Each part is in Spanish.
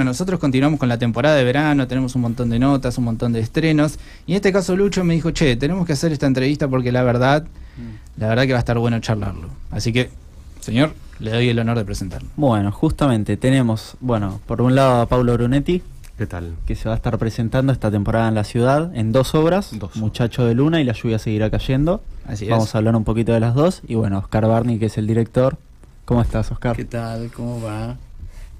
Nosotros continuamos con la temporada de verano, tenemos un montón de notas, un montón de estrenos, y en este caso Lucho me dijo, che, tenemos que hacer esta entrevista porque la verdad que va a estar bueno charlarlo. Así que, señor, le doy el honor de presentarlo. Bueno, justamente tenemos, por un lado a Paulo Brunetti. ¿Qué tal? Que se va a estar presentando esta temporada en la ciudad en dos obras, Muchacho de Luna y La lluvia seguirá cayendo. Así Vamos es. a hablar un poquito de las dos. Y bueno, Oscar Barney, que es el director. ¿Cómo estás, Oscar? ¿Qué tal? ¿Cómo va?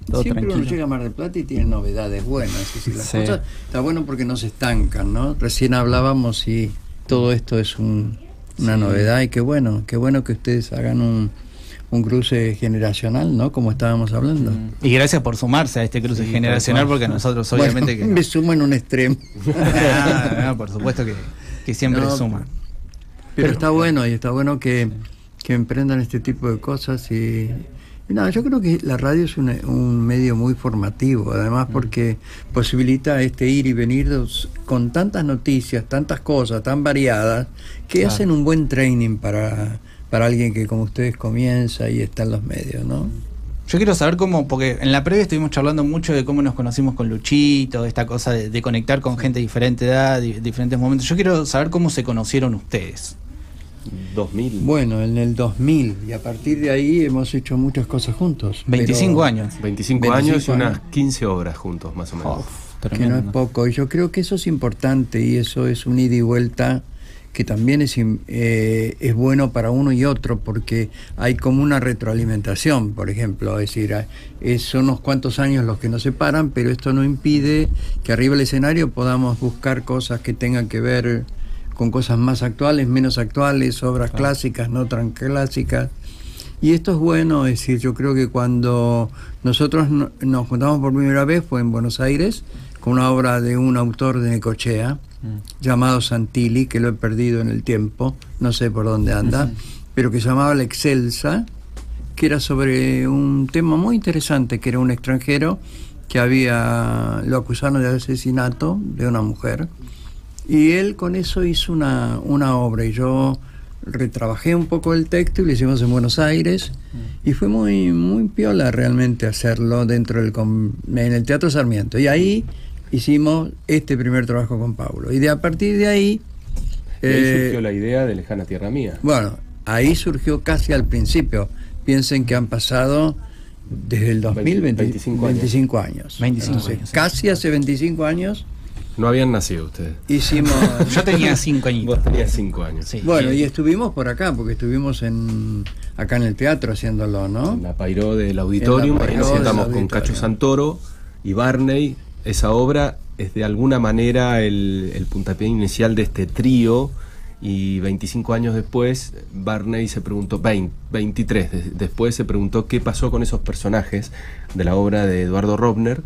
Todo Siempre tranquilo. uno llega a Mar del Plata y tiene novedades buenas. Es decir, las Sí. cosas está bueno porque no se estancan, ¿no? Recién hablábamos y todo esto es una novedad y qué bueno que ustedes hagan un cruce generacional, ¿no? Como estábamos hablando. Y gracias por sumarse a este cruce generacional, porque nosotros obviamente Bueno, me sumo en un extremo. por supuesto que siempre No, suma. Pero está bueno, y está bueno que emprendan este tipo de cosas y no, yo creo que la radio es un medio muy formativo, además porque posibilita ir y venir con tantas noticias, tantas cosas tan variadas, que hacen un buen training para alguien que como ustedes comienza y está en los medios, ¿no? Yo quiero saber cómo, porque en la previa estuvimos charlando mucho de cómo nos conocimos con Luchito, esta cosa de conectar con gente de diferente edad, diferentes momentos. Yo quiero saber cómo se conocieron ustedes. 2000. Bueno, en el 2000, y a partir de ahí hemos hecho muchas cosas juntos. 25 años. 25 años y unas 15 obras juntos, más o menos. Que no es poco, y yo creo que eso es importante y eso es un ida y vuelta que también es bueno para uno y otro, porque hay como una retroalimentación, por ejemplo, es decir, son unos cuantos años los que nos separan, pero esto no impide que arriba del escenario podamos buscar cosas que tengan que ver con cosas más actuales, menos actuales, obras clásicas, no tan clásicas. Y esto es bueno, es decir, yo creo que cuando nosotros nos juntamos por primera vez fue en Buenos Aires, con una obra de un autor de Necochea, llamado Santilli, que lo he perdido en el tiempo, no sé por dónde anda, pero que se llamaba La Excelsa, que era sobre un tema muy interesante, que era un extranjero que lo acusaron de asesinato de una mujer, y él con eso hizo una obra, y yo retrabajé un poco el texto y lo hicimos en Buenos Aires, y fue muy, muy piola realmente hacerlo en el Teatro Sarmiento, y ahí hicimos este primer trabajo con Paulo, y a partir de ahí surgió la idea de Lejana Tierra Mía. Bueno, ahí surgió casi al principio. Piensen que han pasado desde el 2000 25 años. 25 Entonces, años, sí. Casi hace 25 años No habían nacido ustedes. hicimos... Yo tenía 5 añitos. Vos tenías 5 años. Sí. Bueno, y estuvimos por acá, porque estuvimos acá en el teatro haciéndolo, ¿no? En la Pairó del Auditorium, ahí nos Pairó del sentamos con Auditorium. Cacho Santoro y Barney. Esa obra es de alguna manera el puntapié inicial de este trío, y 25 años después Barney se preguntó, 23 después se preguntó qué pasó con esos personajes de la obra de Eduardo Robner.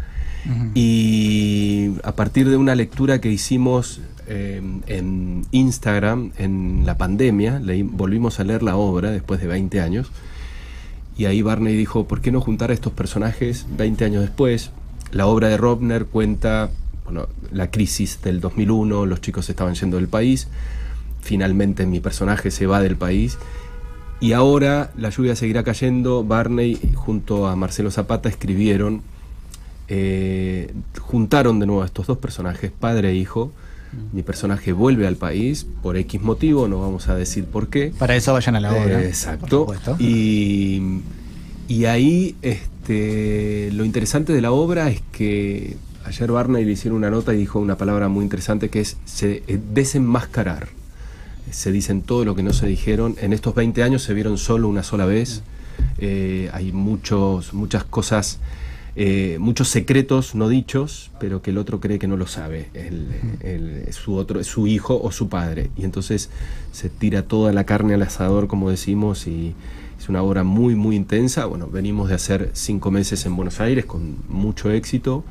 Y a partir de una lectura que hicimos en Instagram en la pandemia, volvimos a leer la obra después de 20 años, y ahí Barney dijo, ¿por qué no juntar a estos personajes 20 años después? La obra de Robner cuenta la crisis del 2001, los chicos estaban yendo del país, finalmente mi personaje se va del país, y ahora La lluvia seguirá cayendo. Barney junto a Marcelo Zapata escribieron, juntaron de nuevo a estos dos personajes, padre e hijo. Mi personaje vuelve al país por X motivo, no vamos a decir por qué. Para eso vayan a la obra. Exacto. Por supuesto. Y ahí lo interesante de la obra es que ayer Barney le hicieron una nota y dijo una palabra muy interesante, que es desenmascarar. Se dicen todo lo que no se dijeron. En estos 20 años se vieron solo una sola vez. Hay muchas cosas, muchos secretos no dichos, pero que el otro cree que no lo sabe. Su hijo o su padre. Y entonces se tira toda la carne al asador, como decimos, y es una obra muy, muy intensa. Bueno, venimos de hacer 5 meses en Buenos Aires con mucho éxito,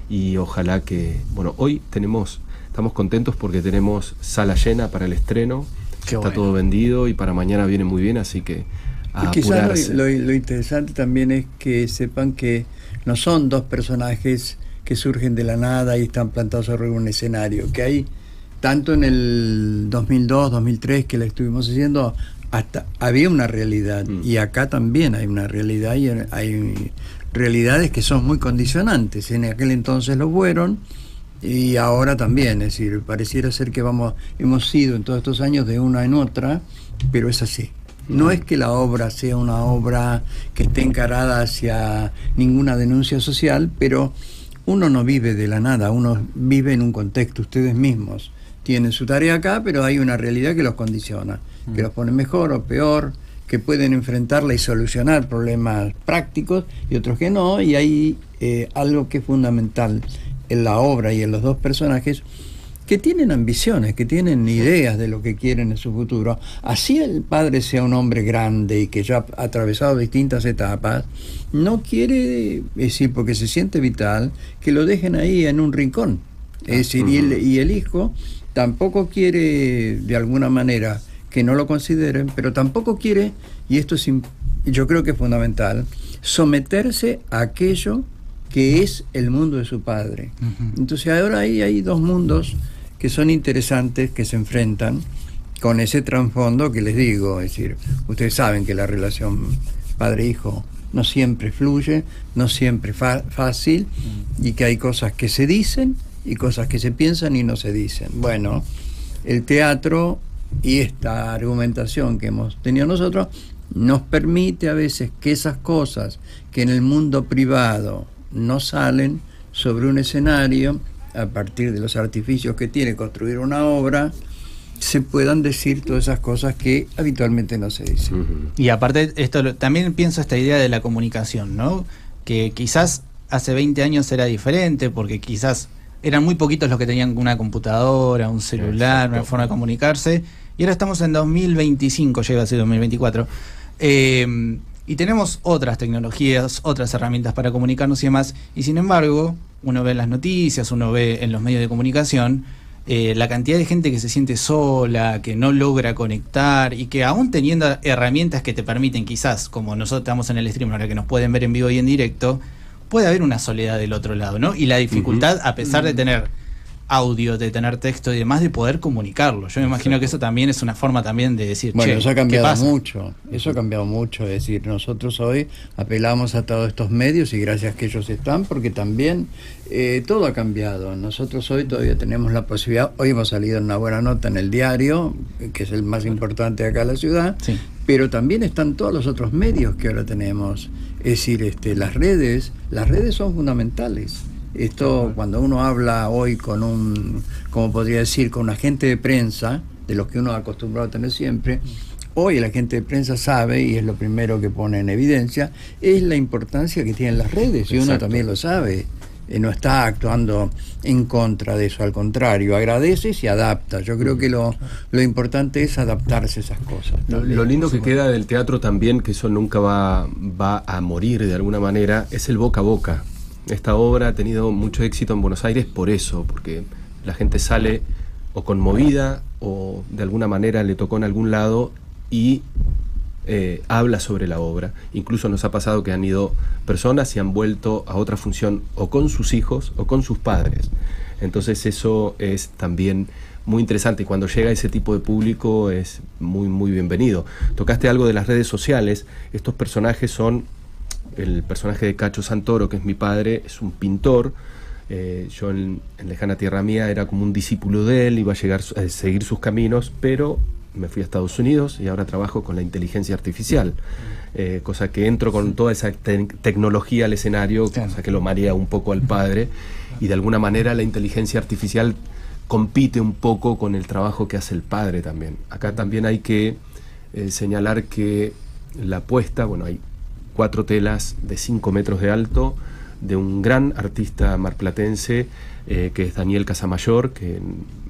y ojalá que... hoy estamos contentos porque tenemos sala llena para el estreno. Qué Está bueno. todo vendido, y para mañana viene muy bien, así que a Y quizás apurarse. lo interesante también es que sepan que no son dos personajes que surgen de la nada y están plantados sobre un escenario, que hay tanto en el 2002, 2003 que la estuvimos haciendo, hasta había una realidad, y acá también hay una realidad, y hay realidades que son muy condicionantes. En aquel entonces lo fueron y ahora también, es decir, pareciera ser que hemos ido en todos estos años de una en otra, pero es así. No es que la obra sea una obra que esté encarada hacia ninguna denuncia social, pero uno no vive de la nada, uno vive en un contexto. Ustedes mismos tienen su tarea acá, pero hay una realidad que los condiciona, que los pone mejor o peor, que pueden enfrentarla y solucionar problemas prácticos y otros que no, y hay algo que es fundamental en la obra y en los dos personajes, que tienen ambiciones, que tienen ideas de lo que quieren en su futuro. Así el padre sea un hombre grande y que ya ha atravesado distintas etapas, no quiere, es decir, porque se siente vital, que lo dejen ahí en un rincón. Es decir, y el hijo tampoco quiere, de alguna manera, que no lo consideren, pero tampoco quiere, y esto es, yo creo que es fundamental, someterse a aquello que es el mundo de su padre. Entonces ahora ahí hay dos mundos que son interesantes, que se enfrentan con ese trasfondo que les digo. Es decir, ustedes saben que la relación padre-hijo no siempre fluye, no siempre fácil, y que hay cosas que se dicen y cosas que se piensan y no se dicen. Bueno, el teatro y esta argumentación que hemos tenido nosotros nos permite a veces que esas cosas que en el mundo privado no salen sobre un escenario, a partir de los artificios que tiene construir una obra, se puedan decir todas esas cosas que habitualmente no se dicen. Y aparte, también pienso esta idea de la comunicación, ¿no? Que quizás hace 20 años era diferente, porque quizás eran muy poquitos los que tenían una computadora, un celular, una forma de comunicarse, y ahora estamos en 2025, llega a ser 2024, y tenemos otras tecnologías, otras herramientas para comunicarnos y demás, y sin embargo, uno ve en las noticias, uno ve en los medios de comunicación, la cantidad de gente que se siente sola, que no logra conectar, y que aún teniendo herramientas que te permiten, quizás, como nosotros estamos en el stream, ahora que nos pueden ver en vivo y en directo, puede haber una soledad del otro lado, ¿no? Y la dificultad, a pesar de tener audio, de tener texto y demás, de poder comunicarlo. Yo me imagino que eso también es una forma también de decir, bueno, eso ha cambiado mucho, eso ha cambiado mucho. Es decir, nosotros hoy apelamos a todos estos medios y gracias que ellos están, porque también todo ha cambiado. Nosotros hoy todavía tenemos la posibilidad, hoy hemos salido en una buena nota en el diario, que es el más importante acá en la ciudad, sí, pero también están todos los otros medios que ahora tenemos. Es decir, las redes son fundamentales. Esto, cuando uno habla hoy con como podría decir, con un agente de prensa, de los que uno ha acostumbrado a tener siempre, hoy el agente de prensa sabe, y es lo primero que pone en evidencia, es la importancia que tienen las redes, y uno también lo sabe. No está actuando en contra de eso, al contrario, agradece y se adapta. Yo creo que lo importante es adaptarse a esas cosas. Lo lindo que queda del teatro también, que eso nunca va a morir de alguna manera, es el boca a boca. Esta obra ha tenido mucho éxito en Buenos Aires por eso, porque la gente sale o conmovida o de alguna manera le tocó en algún lado y habla sobre la obra. Incluso nos ha pasado que han ido personas y han vuelto a otra función o con sus hijos o con sus padres. Entonces eso es también muy interesante, y cuando llega ese tipo de público es muy, muy bienvenido. Tocaste algo de las redes sociales. Estos personajes son... El personaje de Cacho Santoro, que es mi padre, es un pintor. Yo en Lejana Tierra Mía era como un discípulo de él, iba a seguir sus caminos, pero me fui a Estados Unidos y ahora trabajo con la inteligencia artificial, cosa que entro con toda esa tecnología al escenario, cosa que lo marea un poco al padre, y de alguna manera la inteligencia artificial compite un poco con el trabajo que hace el padre también. Acá también hay que señalar que la apuesta, bueno, hay 4 telas de 5 metros de alto de un gran artista marplatense que es Daniel Casamayor, que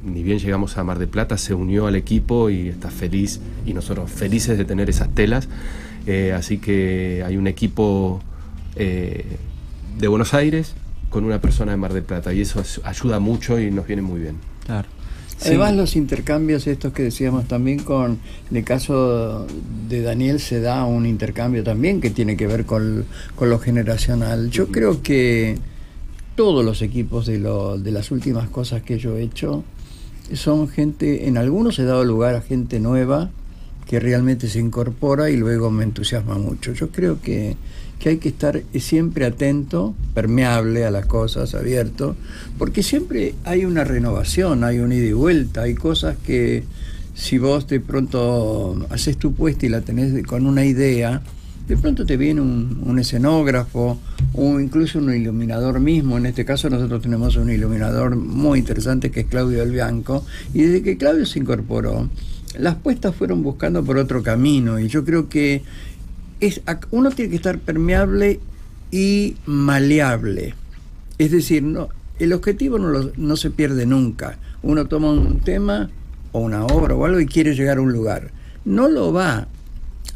ni bien llegamos a Mar del Plata se unió al equipo y está feliz, y nosotros felices de tener esas telas, así que hay un equipo de Buenos Aires con una persona de Mar del Plata, y eso ayuda mucho y nos viene muy bien. Claro. Además, sí, los intercambios estos que decíamos también en el caso de Daniel se da un intercambio también que tiene que ver con lo generacional. Yo creo que todos los equipos de las últimas cosas que yo he hecho son gente, en algunos he dado lugar a gente nueva que realmente se incorpora y luego me entusiasma mucho. Yo creo que que hay que estar siempre atento, permeable a las cosas, abierto, porque siempre hay una renovación, hay un ida y vuelta, hay cosas que si vos de pronto haces tu puesta y la tenés con una idea, de pronto te viene un escenógrafo o incluso un iluminador mismo. En este caso nosotros tenemos un iluminador muy interesante que es Claudio Del Bianco, y desde que Claudio se incorporó, las puestas fueron buscando por otro camino, y yo creo que uno tiene que estar permeable y maleable. Es decir, el objetivo no se pierde nunca. Uno toma un tema o una obra o algo y quiere llegar a un lugar. No lo va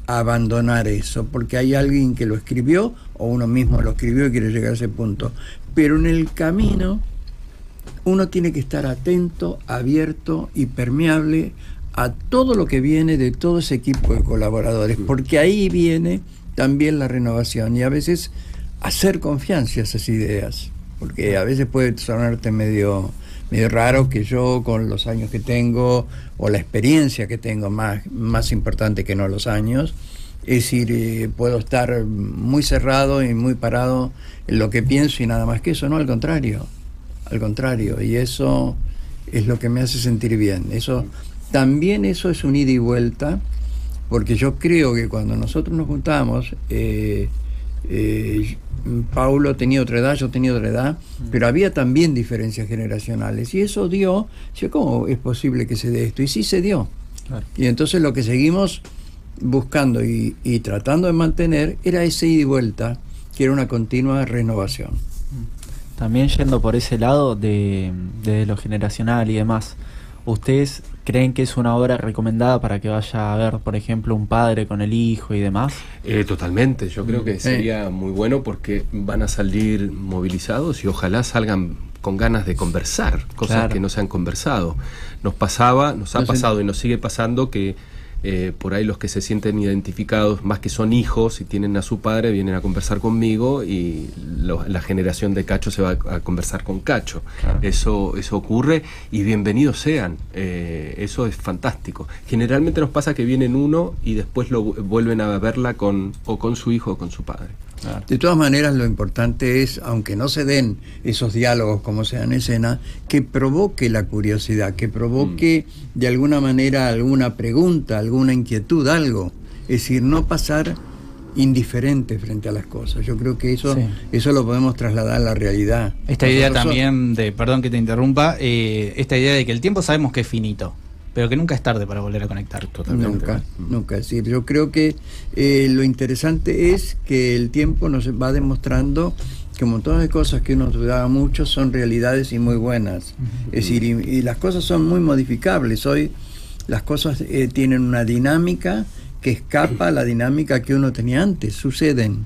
a abandonar eso, porque hay alguien que lo escribió o uno mismo lo escribió y quiere llegar a ese punto. Pero en el camino uno tiene que estar atento, abierto y permeable a todo lo que viene de todo ese equipo de colaboradores, porque ahí viene también la renovación y a veces hacer confianza a esas ideas, porque a veces puede sonarte medio raro que yo, con los años que tengo o la experiencia que tengo, más importante que no los años, es decir, puedo estar muy cerrado y muy parado en lo que pienso y nada más que eso. No, al contrario, y eso es lo que me hace sentir bien. También eso es un ida y vuelta, porque yo creo que cuando nosotros nos juntamos, Paulo tenía otra edad, yo tenía otra edad, pero había también diferencias generacionales, y eso dio, ¿cómo es posible que se dé esto? Y sí se dio. Claro. Y entonces lo que seguimos buscando y tratando de mantener era ese ida y vuelta, que era una continua renovación. También yendo por ese lado de lo generacional y demás, ¿ustedes creen que es una obra recomendada para que vaya a ver, por ejemplo, un padre con el hijo y demás? Totalmente, yo creo que sería muy bueno, porque van a salir movilizados y ojalá salgan con ganas de conversar, cosas que no se han conversado. Nos ha pasado y nos sigue pasando que por ahí los que se sienten identificados, más que son hijos y tienen a su padre, vienen a conversar conmigo, y la generación de Cacho se va a conversar con Cacho. Claro. Eso ocurre, y bienvenidos sean. Eso es fantástico. Generalmente nos pasa que vienen uno y después lo vuelven a verla con su hijo o con su padre. Claro. De todas maneras, lo importante es, aunque no se den esos diálogos como se dan en escena, que provoque la curiosidad, que provoque de alguna manera alguna pregunta, alguna inquietud, algo. Es decir, no pasar indiferente frente a las cosas. Yo creo que eso lo podemos trasladar a la realidad. Esta idea también perdón que te interrumpa, esta idea de que el tiempo sabemos que es finito, pero que nunca es tarde para volver a conectar. Totalmente. Nunca. Es decir, yo creo que lo interesante es que el tiempo nos va demostrando que un montón de cosas que uno dudaba mucho son realidades y muy buenas. Es decir, y las cosas son muy modificables. Hoy las cosas tienen una dinámica que escapa a la dinámica que uno tenía antes. Suceden.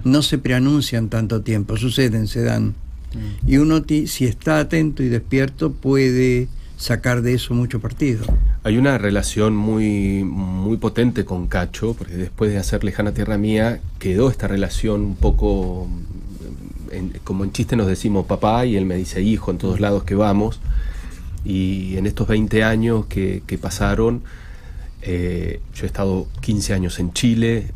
No se preanuncian tanto tiempo, suceden, se dan. Y uno, si está atento y despierto, puede sacar de eso mucho partido. Hay una relación muy, muy potente con Cacho, porque después de hacer Lejana Tierra Mía quedó esta relación un poco, como en chiste nos decimos papá, y él me dice hijo en todos lados que vamos. Y en estos 20 años que pasaron, yo he estado 15 años en Chile,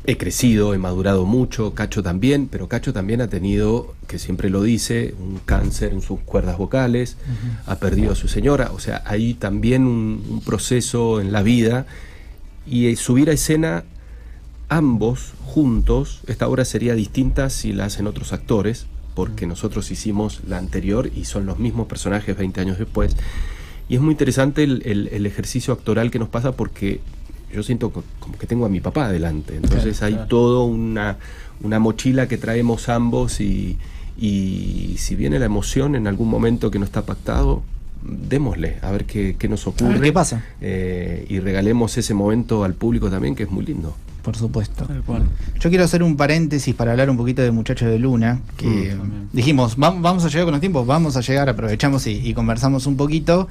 he crecido, he madurado mucho, Cacho también, pero Cacho también ha tenido, que siempre lo dice, un cáncer en sus cuerdas vocales, ha perdido a su señora, o sea, hay también un proceso en la vida, y subir a escena ambos juntos, esta obra sería distinta si la hacen otros actores, porque nosotros hicimos la anterior y son los mismos personajes 20 años después, y es muy interesante el ejercicio actoral que nos pasa, porque yo siento como que tengo a mi papá adelante, entonces hay todo una mochila que traemos ambos, y si viene la emoción en algún momento que no está pactado, démosle, a ver qué nos ocurre. A ver qué pasa. Y regalemos ese momento al público también, que es muy lindo. Por supuesto. Yo quiero hacer un paréntesis para hablar un poquito de Muchachos de Luna, que dijimos, vamos a llegar con los tiempos, vamos a llegar, aprovechamos y conversamos un poquito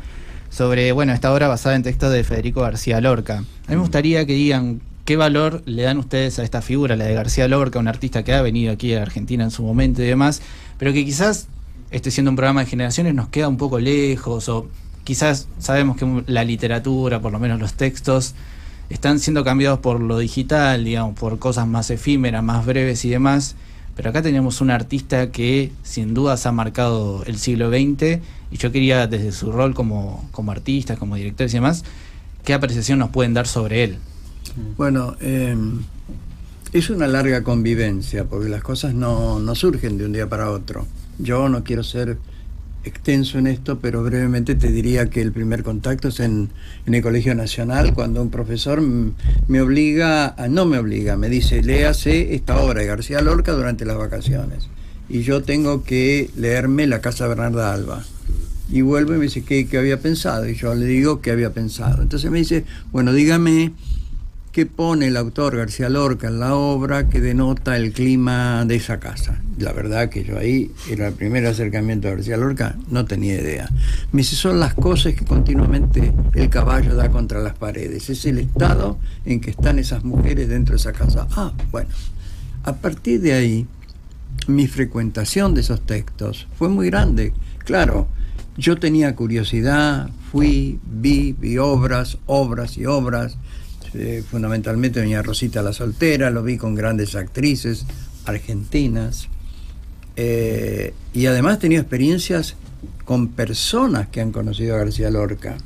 sobre, esta obra basada en textos de Federico García Lorca. A mí me gustaría que digan qué valor le dan ustedes a esta figura, la de García Lorca, un artista que ha venido aquí a Argentina en su momento y demás, pero que quizás, siendo un programa de generaciones, nos queda un poco lejos, o quizás sabemos que la literatura, por lo menos los textos, están siendo cambiados por lo digital, digamos, por cosas más efímeras, más breves y demás. Pero acá tenemos un artista que sin dudas ha marcado el siglo XX, y yo quería, desde su rol como artista, como director y demás, ¿qué apreciación nos pueden dar sobre él? Bueno, es una larga convivencia, porque las cosas no surgen de un día para otro. Yo no quiero ser extenso en esto, pero brevemente te diría que el primer contacto es en el Colegio Nacional, cuando un profesor me dice, léase esta obra de García Lorca durante las vacaciones. Y yo tengo que leerme La Casa Bernarda Alba. Y vuelve y me dice, ¿qué había pensado? Y yo le digo, ¿qué había pensado? Entonces me dice, bueno, dígame qué pone el autor García Lorca en la obra que denota el clima de esa casa. La verdad que yo ahí, era el primer acercamiento a García Lorca, no tenía idea. Me dice, son las cosas que continuamente el caballo da contra las paredes. Es el estado en que están esas mujeres dentro de esa casa. Ah, bueno. A partir de ahí, mi frecuentación de esos textos fue muy grande. Claro, yo tenía curiosidad, vi obras y obras. Fundamentalmente doña Rosita la Soltera, lo vi con grandes actrices argentinas, y además tenía experiencias con personas que han conocido a García Lorca.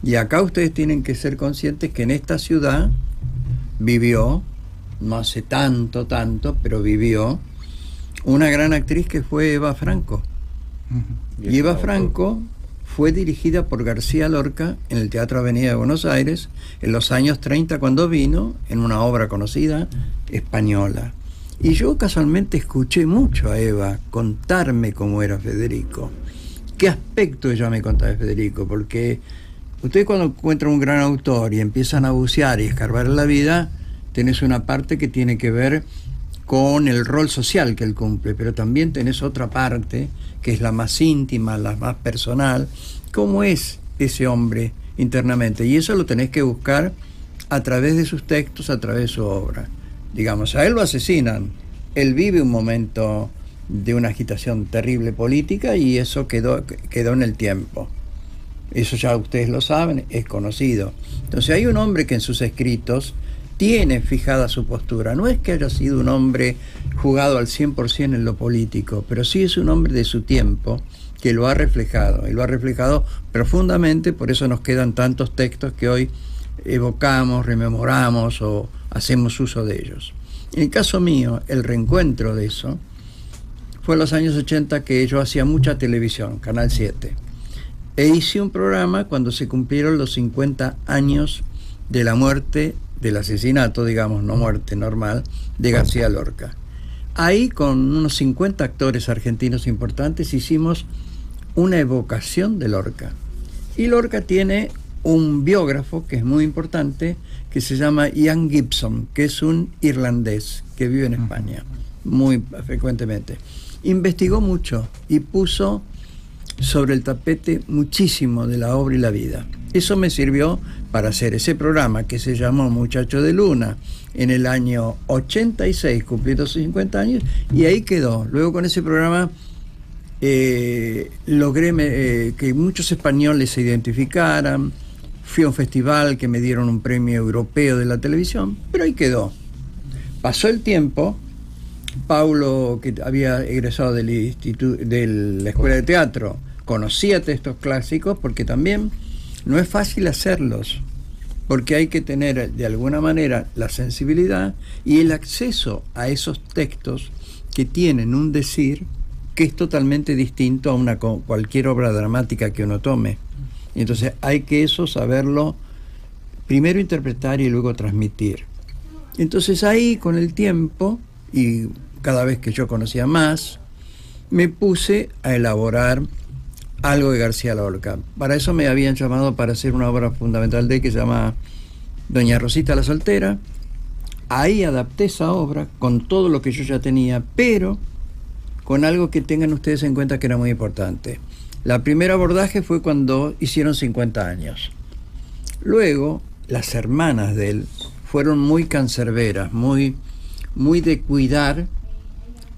Y acá ustedes tienen que ser conscientes que en esta ciudad vivió, no hace tanto, pero vivió una gran actriz que fue Eva Franco. Y Eva Franco fue dirigida por García Lorca en el Teatro Avenida de Buenos Aires en los años 30, cuando vino, en una obra conocida española. Y yo casualmente escuché mucho a Eva contarme cómo era Federico, qué aspecto ella me contaba de Federico, porque ustedes cuando encuentran un gran autor y empiezan a bucear y escarbar en la vida, tenés una parte que tiene que ver con el rol social que él cumple, pero también tenés otra parte que es la más íntima, la más personal, cómo es ese hombre internamente, y eso lo tenés que buscar a través de sus textos, a través de su obra. Digamos, a él lo asesinan, él vive un momento de una agitación terrible política y eso quedó en el tiempo. Eso ya ustedes lo saben, es conocido. Entonces hay un hombre que en sus escritos tiene fijada su postura. No es que haya sido un hombre jugado al 100% en lo político, pero sí es un hombre de su tiempo que lo ha reflejado, y lo ha reflejado profundamente. Por eso nos quedan tantos textos que hoy evocamos, rememoramos o hacemos uso de ellos. En el caso mío, el reencuentro de eso fue en los años 80, que yo hacía mucha televisión, Canal 7, e hice un programa cuando se cumplieron los 50 años de la muerte, del asesinato, digamos, no muerte normal, de García Lorca. Ahí, con unos 50 actores argentinos importantes, hicimos una evocación de Lorca. Y Lorca tiene un biógrafo que es muy importante, que se llama Ian Gibson, que es un irlandés que vive en España muy frecuentemente. Investigó mucho y puso sobre el tapete muchísimo de la obra y la vida. Eso me sirvió para hacer ese programa que se llamó Muchacho de Luna en el año 86, cumpliendo sus 50 años, y ahí quedó. Luego con ese programa logré que muchos españoles se identificaran. Fui a un festival que me dieron un premio europeo de la televisión, pero ahí quedó. Pasó el tiempo. Paulo, que había egresado del de la Escuela de Teatro, conocía textos clásicos, porque también no es fácil hacerlos, porque hay que tener de alguna manera la sensibilidad y el acceso a esos textos que tienen un decir que es totalmente distinto a cualquier obra dramática que uno tome. Y entonces hay que eso saberlo primero interpretar y luego transmitir. Entonces ahí, con el tiempo, y cada vez que yo conocía más, me puse a elaborar algo de García Lorca. Para eso me habían llamado para hacer una obra fundamental de él que se llama Doña Rosita la Soltera. Ahí adapté esa obra con todo lo que yo ya tenía, pero con algo que tengan ustedes en cuenta que era muy importante. La primera abordaje fue cuando hicieron 50 años. Luego, las hermanas de él fueron muy cancerberas, muy de cuidar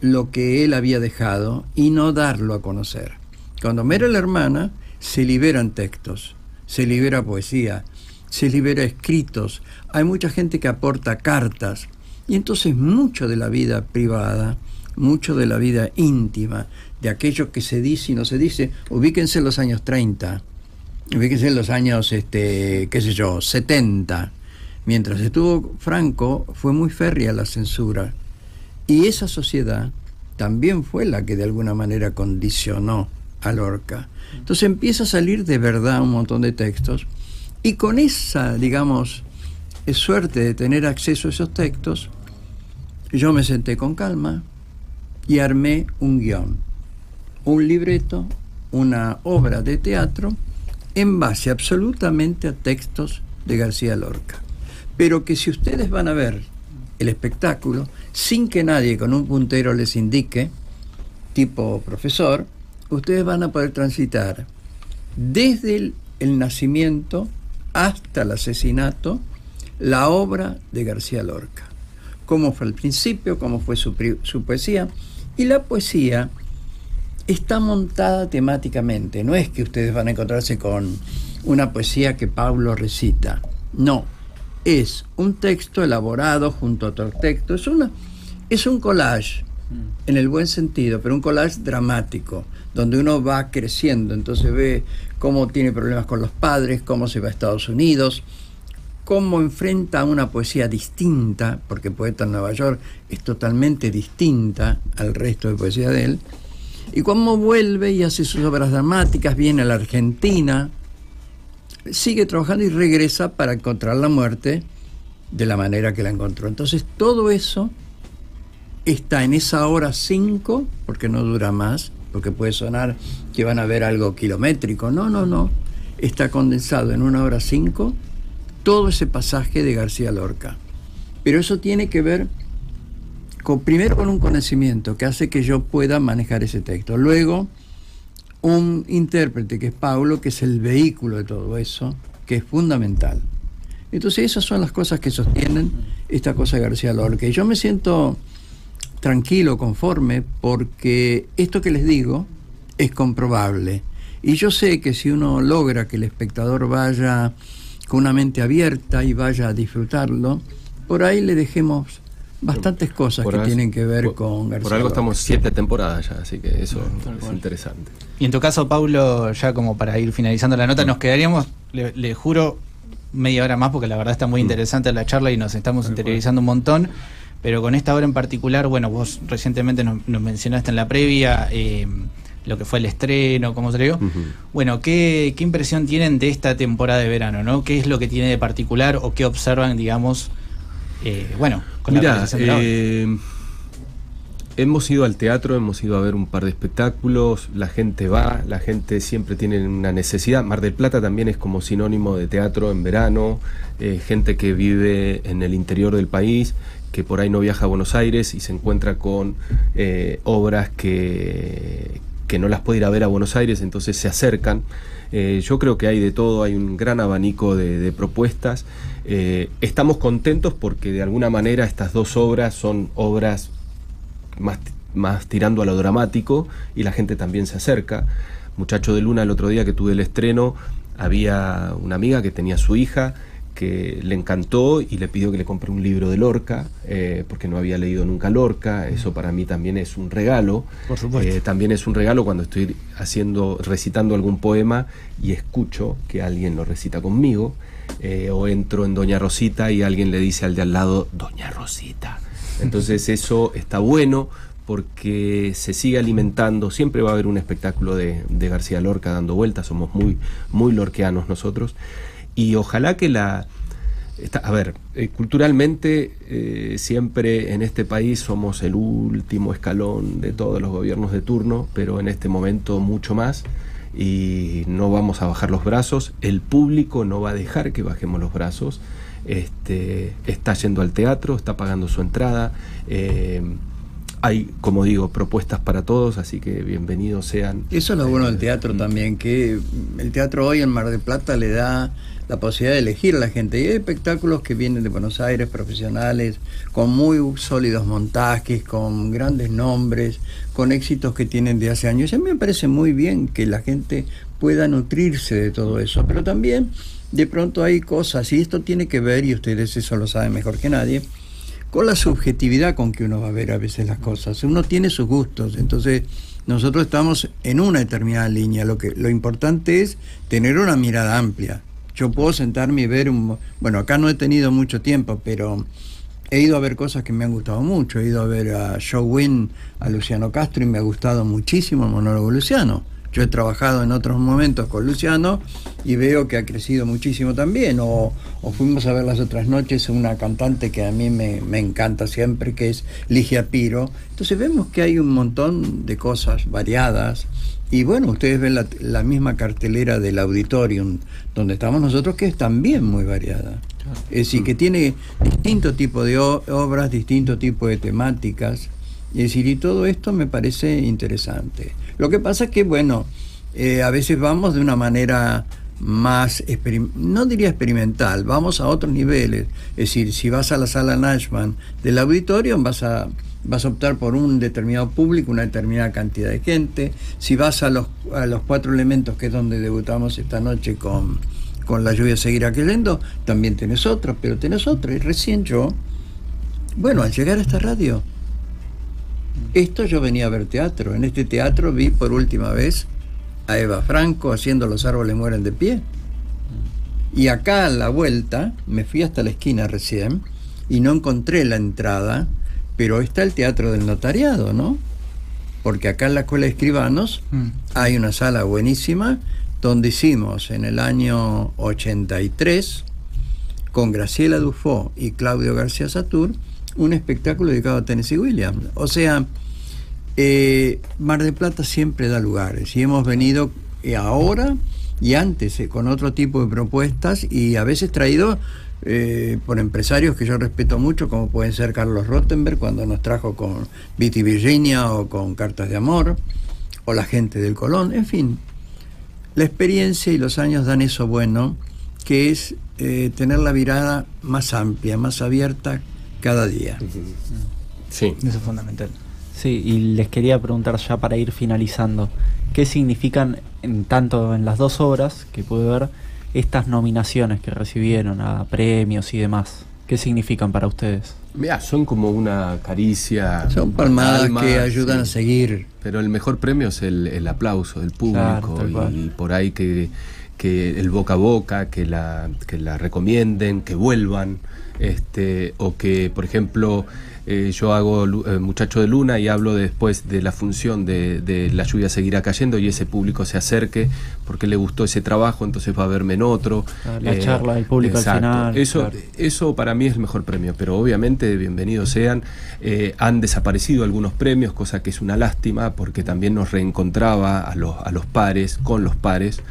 lo que él había dejado y no darlo a conocer. Cuando muere la hermana, se liberan textos, se libera poesía. se libera escritos, hay mucha gente que aporta cartas, y entonces mucho de la vida privada, mucho de la vida íntima, de aquello que se dice y no se dice, ubíquense en los años 30, ubíquense en los años, qué sé yo, 70, mientras estuvo Franco, fue muy férrea la censura, y esa sociedad también fue la que de alguna manera condicionó a Lorca. Entonces empieza a salir de verdad un montón de textos, y con esa, digamos, suerte de tener acceso a esos textos, yo me senté con calma y armé un guión, un libreto, una obra de teatro en base absolutamente a textos de García Lorca. Pero que si ustedes van a ver el espectáculo, sin que nadie con un puntero les indique, tipo profesor, ustedes van a poder transitar desde el nacimiento hasta el asesinato, la obra de García Lorca. Cómo fue al principio, cómo fue su poesía. Y la poesía está montada temáticamente. No es que ustedes van a encontrarse con una poesía que Pablo recita. No. Es un texto elaborado junto a otro texto. Es un collage, en el buen sentido, pero un collage dramático, donde uno va creciendo. Entonces ve cómo tiene problemas con los padres, cómo se va a Estados Unidos, cómo enfrenta una poesía distinta, porque Poeta en Nueva York es totalmente distinta al resto de poesía de él, y cómo vuelve y hace sus obras dramáticas, viene a la Argentina, sigue trabajando y regresa para encontrar la muerte de la manera que la encontró. Entonces todo eso está en esa hora 5, porque no dura más, porque puede sonar que van a ver algo kilométrico. No. Está condensado en 1 hora 5 todo ese pasaje de García Lorca. Pero eso tiene que ver primero con un conocimiento que hace que yo pueda manejar ese texto. Luego, un intérprete que es Paulo, que es el vehículo de todo eso, que es fundamental. Entonces esas son las cosas que sostienen esta cosa de García Lorca. Y yo me siento tranquilo, conforme, porque esto que les digo es comprobable. Y yo sé que si uno logra que el espectador vaya con una mente abierta y vaya a disfrutarlo, por ahí le dejemos bastantes cosas que tienen que ver con García Por algo Lorca. estamos 7 temporadas ya, así que eso es interesante. Y en tu caso, Paulo, ya como para ir finalizando la nota, nos quedaríamos, le juro, media hora más, porque la verdad está muy interesante la charla y nos estamos interiorizando un montón, pero con esta obra en particular, bueno, vos recientemente nos mencionaste en la previa lo que fue el estreno, cómo se dio. Bueno, ¿qué impresión tienen de esta temporada de verano, ¿no? ¿Qué es lo que tiene de particular o qué observan, digamos, con la realización de la obra? Hemos ido al teatro, hemos ido a ver un par de espectáculos, la gente va, la gente siempre tiene una necesidad. Mar del Plata también es como sinónimo de teatro en verano, gente que vive en el interior del país, que por ahí no viaja a Buenos Aires y se encuentra con obras que no las puede ir a ver a Buenos Aires, entonces se acercan. Yo creo que hay de todo, hay un gran abanico de propuestas. Estamos contentos porque de alguna manera estas dos obras son obras más tirando a lo dramático y la gente también se acerca. Muchacho de Luna, el otro día que tuve el estreno, había una amiga que tenía a su hija que le encantó y le pidió que le compre un libro de Lorca, porque no había leído nunca Lorca. Eso para mí también es un regalo. Por supuesto. También es un regalo cuando estoy recitando algún poema y escucho que alguien lo recita conmigo, o entro en Doña Rosita y alguien le dice al de al lado, Doña Rosita. Entonces eso está bueno porque se sigue alimentando. Siempre va a haber un espectáculo de García Lorca dando vueltas. Somos muy lorquianos nosotros. Y ojalá que culturalmente siempre en este país somos el último escalón de todos los gobiernos de turno, pero en este momento mucho más, y no vamos a bajar los brazos. El público no va a dejar que bajemos los brazos. Está yendo al teatro, está pagando su entrada. Hay, como digo, propuestas para todos, así que bienvenidos sean. Eso es lo bueno del teatro también, que el teatro hoy en Mar del Plata le da la posibilidad de elegir a la gente. Y hay espectáculos que vienen de Buenos Aires, profesionales, con muy sólidos montajes, con grandes nombres, con éxitos que tienen de hace años. Y a mí me parece muy bien que la gente pueda nutrirse de todo eso, pero también de pronto hay cosas, y esto tiene que ver, y ustedes eso lo saben mejor que nadie, con la subjetividad con que uno va a ver a veces las cosas. Uno tiene sus gustos, entonces nosotros estamos en una determinada línea. Lo importante es tener una mirada amplia. Yo puedo sentarme y ver bueno, acá no he tenido mucho tiempo, pero he ido a ver cosas que me han gustado mucho. He ido a ver a Joe Wynn, a Luciano Castro, y me ha gustado muchísimo el monólogo Luciano. Yo he trabajado en otros momentos con Luciano y veo que ha crecido muchísimo también. O fuimos a ver las otras noches una cantante que a mí me encanta siempre, que es Ligia Piro. Entonces vemos que hay un montón de cosas variadas. Y bueno, ustedes ven la misma cartelera del Auditorium, donde estamos nosotros, que es también muy variada. Es decir, que tiene distinto tipo de obras, distinto tipo de temáticas. Es decir, y todo esto me parece interesante. Lo que pasa es que, bueno, a veces vamos de una manera más, no diría experimental, vamos a otros niveles. Es decir, si vas a la sala Nachman del Auditorium, vas a optar por un determinado público, una determinada cantidad de gente. Si vas a los 4 elementos, que es donde debutamos esta noche con La lluvia seguirá cayendo, también tenés otra, pero tenés otra. Y recién yo, bueno, al llegar a esta radio, yo venía a ver teatro. En este teatro vi por última vez a Eva Franco haciendo Los árboles mueren de pie. Y acá a la vuelta, me fui hasta la esquina recién y no encontré la entrada, pero está el Teatro del Notariado, ¿no? Porque acá en la Escuela de Escribanos hay una sala buenísima donde hicimos en el año 83 con Graciela Dufo y Claudio García Satur un espectáculo dedicado a Tennessee Williams. O sea, Mar del Plata siempre da lugares, y hemos venido ahora y antes con otro tipo de propuestas, y a veces traído por empresarios que yo respeto mucho, como pueden ser Carlos Rottenberg, cuando nos trajo con Viti Virginia o con Cartas de Amor, o la gente del Colón. En fin, la experiencia y los años dan eso bueno, que es tener la mirada más amplia, más abierta cada día. Sí. Eso es fundamental. Sí, y les quería preguntar ya para ir finalizando, ¿qué significan tanto en las 2 obras que pude ver estas nominaciones que recibieron a premios y demás? ¿Qué significan para ustedes? Mirá, son como una caricia. Son palmadas alma, que ayudan a seguir. Pero el mejor premio es el aplauso del público, Claro, y por ahí que el boca a boca, que la recomienden, que vuelvan, o que, por ejemplo, yo hago Muchacho de Luna y hablo después de la función de La lluvia seguirá cayendo, y ese público se acerque porque le gustó ese trabajo, entonces va a verme en otro. La charla del público exacto. al final. Eso, claro. eso para mí es el mejor premio, pero obviamente bienvenidos sean. Han desaparecido algunos premios, cosa que es una lástima, porque también nos reencontraba a los pares, con los pares.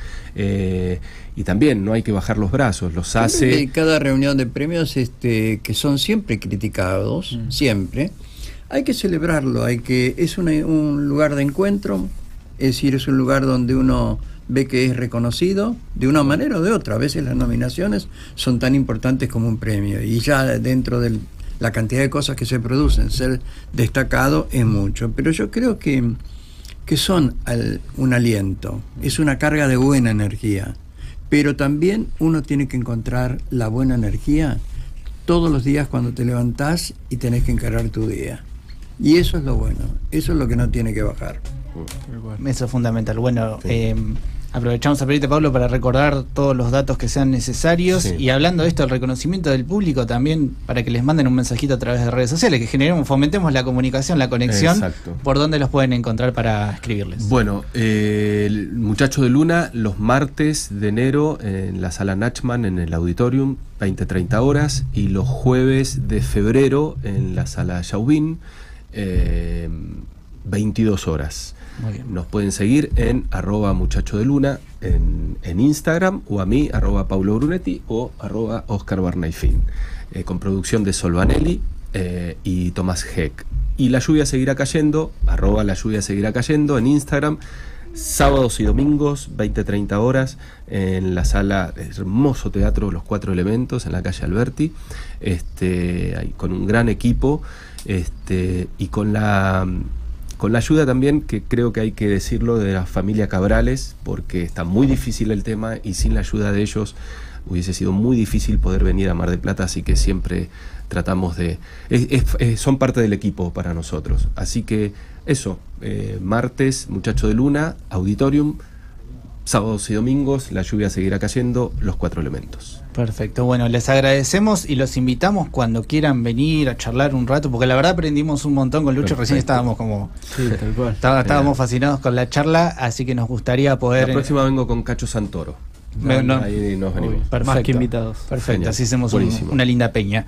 Y también no hay que bajar los brazos, los hace. Cada reunión de premios que son siempre criticados, siempre, hay que celebrarlo, es un lugar de encuentro, es decir, es un lugar donde uno ve que es reconocido de una manera o de otra. A veces las nominaciones son tan importantes como un premio, y ya dentro de la cantidad de cosas que se producen, ser destacado es mucho, pero yo creo que son un aliento, es una carga de buena energía. Pero también uno tiene que encontrar la buena energía todos los días cuando te levantás y tenés que encarar tu día. Y eso es lo bueno, eso es lo que no tiene que bajar. Eso es fundamental. Bueno, sí. Aprovechamos a pedirte, Pablo, para recordar todos los datos que sean necesarios. Sí. Y hablando de esto, el reconocimiento del público, también para que les manden un mensajito a través de redes sociales, que fomentemos la comunicación, la conexión. Exacto. ¿Por dónde los pueden encontrar para escribirles? Bueno, el Muchacho de Luna, los martes de enero en la sala Nachman, en el Auditorium, 20-30 horas, y los jueves de febrero en la sala Chauvin, 22 horas. Nos pueden seguir en @muchachodeluna en Instagram, o a mí @Paulo Brunetti o @Oscar Barnayfin, con producción de Solvanelli y Tomás Heck. Y La lluvia seguirá cayendo, @La lluvia seguirá cayendo en Instagram, sábados y domingos 20-30 horas en la sala, hermoso teatro Los 4 Elementos, en la calle Alberti, con un gran equipo, y con la ayuda también, que creo que hay que decirlo, de la familia Cabrales, porque está muy difícil el tema, y sin la ayuda de ellos hubiese sido muy difícil poder venir a Mar del Plata, así que siempre tratamos de... son parte del equipo para nosotros. Así que eso, martes, Muchacho de Luna, Auditorium, sábados y domingos, la lluvia seguirá cayendo, Los Cuatro Elementos. Perfecto, bueno, les agradecemos y los invitamos cuando quieran venir a charlar un rato, porque la verdad aprendimos un montón con Lucho. Perfecto. Recién estábamos como... Sí, tal cual. Estábamos fascinados con la charla, así que nos gustaría poder... La próxima vengo con Cacho Santoro. No, ahí nos venimos. Perfecto. Más que invitados. Perfecto, Genial. Así hacemos una linda peña.